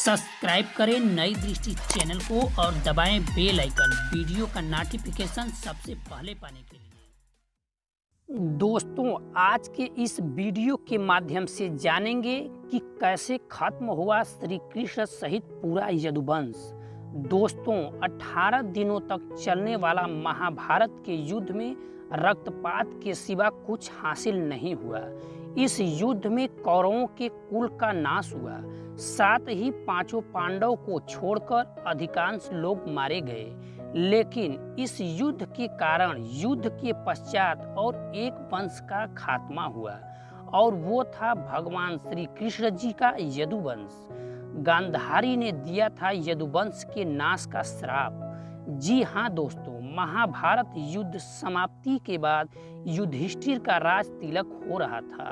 Subscribe करें नई दृष्टि चैनल को और दबाएं बेल आइकन वीडियो का नोटिफिकेशन सबसे पहले पाने के लिए। दोस्तों, आज के इस वीडियो के माध्यम से जानेंगे कि कैसे खत्म हुआ श्री कृष्ण सहित पूरा यदुवंश। दोस्तों, 18 दिनों तक चलने वाला महाभारत के युद्ध में रक्तपात के सिवा कुछ हासिल नहीं हुआ। इस युद्ध में कौरवों के कुल का नाश हुआ, साथ ही पांचों पांडव को छोड़कर अधिकांश लोग मारे गए। लेकिन इस युद्ध के कारण युद्ध के पश्चात और एक वंश का खात्मा हुआ और वो था भगवान श्री कृष्ण जी का यदुवंश। गांधारी ने दिया था यदुवंश के नाश का श्राप। जी हाँ दोस्तों, महाभारत युद्ध समाप्ति के बाद युधिष्ठिर का राज तिलक हो रहा था।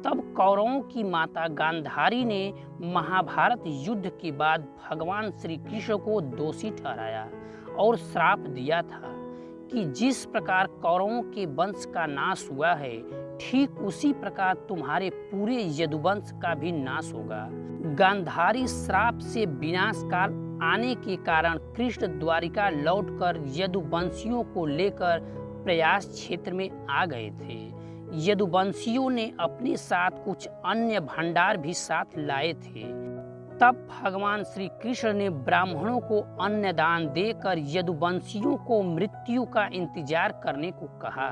तब कौरवों की माता गांधारी ने महाभारत युद्ध के बाद भगवान श्री कृष्ण को दोषी ठहराया और श्राप दिया था कि जिस प्रकार कौरवों के वंश का नाश हुआ है, ठीक उसी प्रकार तुम्हारे पूरे यदुवंश का भी नाश होगा। गांधारी श्राप से विनाश काल आने के कारण कृष्ण द्वारिका लौटकर यदुवंशियों को लेकर प्रयास क्षेत्र में आ गए थे। यदुवंशियों ने अपने साथ कुछ अन्य भंडार भी साथ लाए थे। तब भगवान श्री कृष्ण ने ब्राह्मणों को अन्न दान देकर यदुवंशियों को मृत्यु का इंतजार करने को कहा।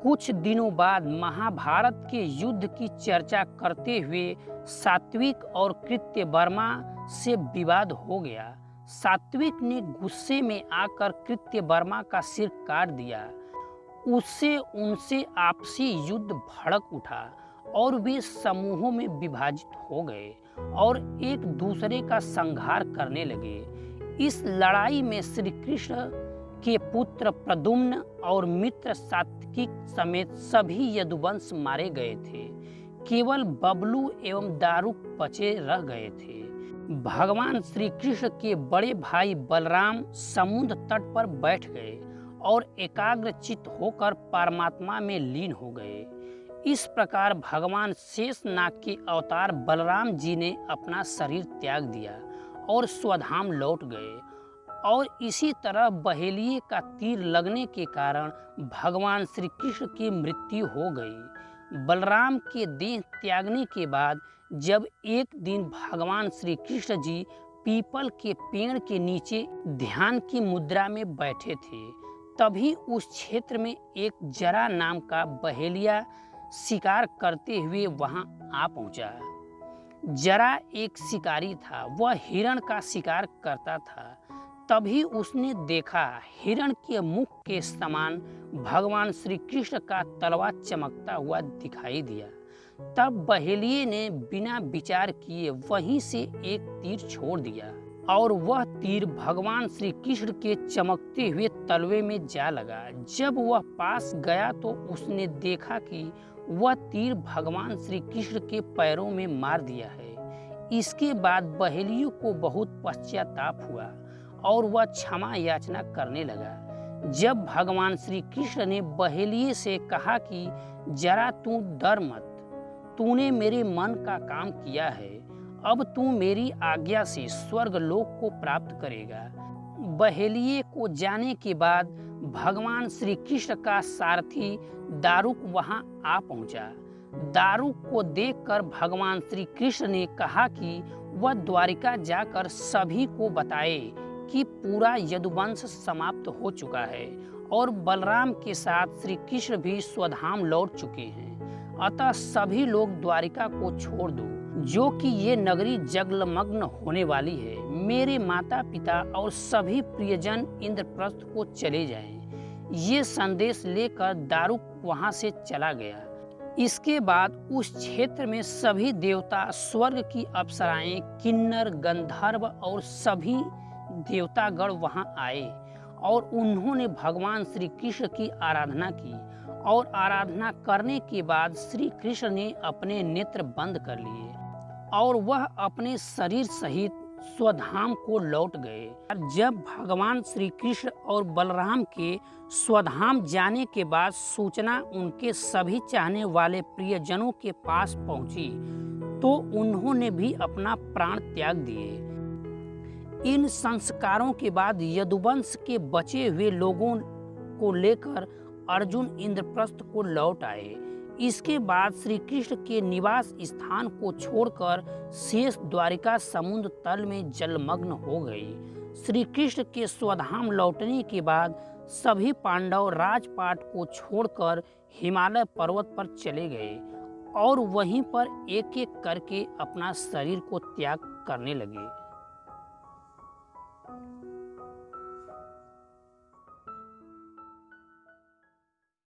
कुछ दिनों बाद महाभारत के युद्ध की चर्चा करते हुए सात्विक और कृत्यवर्मा से विवाद हो गया। सात्विक ने गुस्से में आकर कृत्यवर्मा का सिर काट दिया। उससे उनसे आपसी युद्ध भड़क उठा और वे समूहों में विभाजित हो गए और एक दूसरे का संहार करने लगे। इस लड़ाई में श्री कृष्ण के पुत्र प्रद्युम्न और मित्र सात्विक समेत सभी यदुवंश मारे गए थे। केवल बबलू एवं दारुक बचे रह गए थे। भगवान श्री कृष्ण के बड़े भाई बलराम समुद्र तट पर बैठ गए और एकाग्रचित्त होकर परमात्मा में लीन हो गए। इस प्रकार भगवान शेषनाग के अवतार बलराम जी ने अपना शरीर त्याग दिया और स्वधाम लौट गए। और इसी तरह बहेलिये का तीर लगने के कारण भगवान श्री कृष्ण की मृत्यु हो गई। बलराम के देह त्यागने के बाद जब एक दिन भगवान श्री कृष्ण जी पीपल के पेड़ के नीचे ध्यान की मुद्रा में बैठे थे, तभी उस क्षेत्र में एक जरा नाम का बहेलिया शिकार करते हुए वहां आ पहुंचा। जरा एक शिकारी था, वह हिरण का शिकार करता था। तभी उसने देखा हिरण के मुख के समान भगवान श्री कृष्ण का तलवार चमकता हुआ दिखाई दिया। तब बहेलिये ने बिना विचार किए वहीं से एक तीर छोड़ दिया और वह तीर भगवान श्री कृष्ण के चमकते हुए तलवे में जा लगा। जब वह पास गया तो उसने देखा कि वह तीर भगवान श्री कृष्ण के पैरों में मार दिया है। इसके बाद बहेलियों को बहुत पश्चाताप हुआ और वह क्षमा याचना करने लगा। जब भगवान श्री कृष्ण ने बहेलिये से कहा कि जरा तू डर मत, तूने मेरे मन का काम किया है, अब तू मेरी आज्ञा से स्वर्ग लोक को प्राप्त करेगा। बहेलिये को जाने के बाद भगवान श्री कृष्ण का सारथी दारुक वहां आ पहुंचा। दारुक को देखकर भगवान श्री कृष्ण ने कहा कि वह द्वारिका जाकर सभी को बताए कि पूरा यदुवंश समाप्त हो चुका है और बलराम के साथ श्री कृष्ण भी स्वधाम लौट चुके हैं। अतः सभी लोग द्वारिका को छोड़ दो, जो कि ये नगरी जगमग्न होने वाली है। मेरे माता पिता और सभी प्रियजन इंद्रप्रस्थ को चले जाएं। ये संदेश लेकर दारुक वहां से चला गया। इसके बाद उस क्षेत्र में सभी देवता, स्वर्ग की अप्सराएं, किन्नर, गंधर्व और सभी देवतागण वहां आए और उन्होंने भगवान श्री कृष्ण की आराधना की और आराधना करने के बाद श्री कृष्ण ने अपने नेत्र बंद कर लिए और वह अपने शरीर सहित स्वधाम को लौट गए। जब भगवान श्री कृष्ण और बलराम के स्वधाम जाने के बाद सूचना उनके सभी चाहने वाले प्रियजनों के पास पहुंची तो उन्होंने भी अपना प्राण त्याग दिए। इन संस्कारों के बाद यदुवंश के बचे हुए लोगों को लेकर अर्जुन इंद्रप्रस्थ को लौट आए। इसके बाद श्री कृष्ण के निवास स्थान को छोड़कर शेष द्वारिका समुद्र तल में जलमग्न हो गई। श्री कृष्ण के स्वधाम लौटने के बाद सभी पांडव राजपाट को छोड़कर हिमालय पर्वत पर चले गए और वहीं पर एक एक करके अपना शरीर को त्याग करने लगे।